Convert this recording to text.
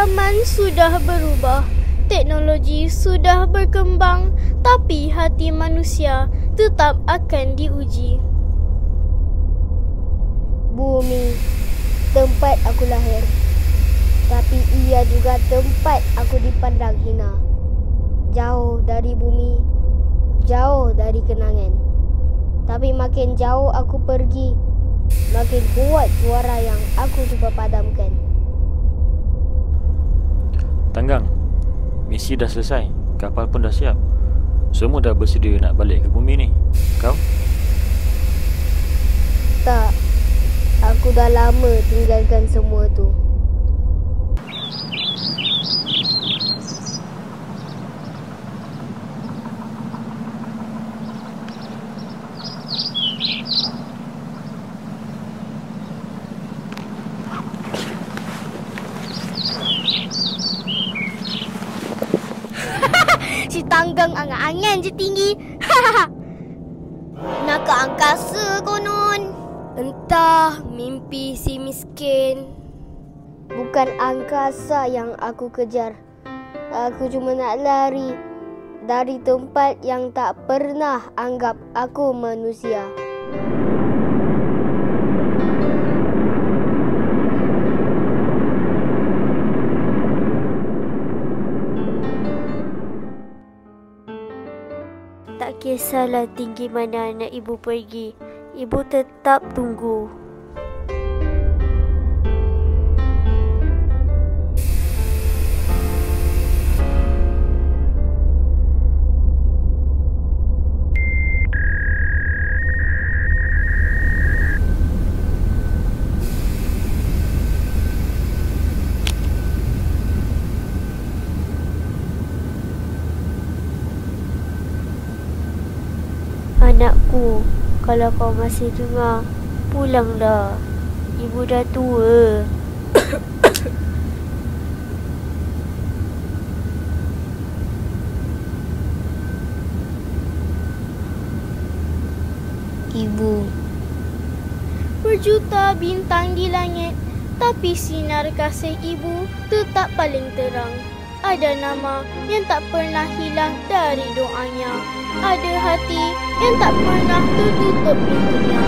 Zaman sudah berubah, teknologi sudah berkembang, tapi hati manusia tetap akan diuji. Bumi, tempat aku lahir. Tapi ia juga tempat aku dipandang hina. Jauh dari bumi, jauh dari kenangan. Tapi makin jauh aku pergi, makin kuat suara yang aku cuba padamkan. Tanggang, misi dah selesai. Kapal pun dah siap. Semua dah bersedia nak balik ke bumi ni. Kau? Tak, aku dah lama tinggalkan semua tu. Si Tanggang angan-angan je tinggi. Nak ke angkasa konon. Entah mimpi si miskin. Bukan angkasa yang aku kejar. Aku cuma nak lari dari tempat yang tak pernah anggap aku manusia. Tak kisahlah tinggi mana anak ibu pergi, ibu tetap tunggu. Anakku, kalau kau masih dengar, pulanglah. Ibu dah tua. Ibu. Berjuta bintang di langit, tapi sinar kasih ibu tetap paling terang. Ada nama yang tak pernah hilang dari doanya. Ada hati yang tak pernah tertutup pintunya.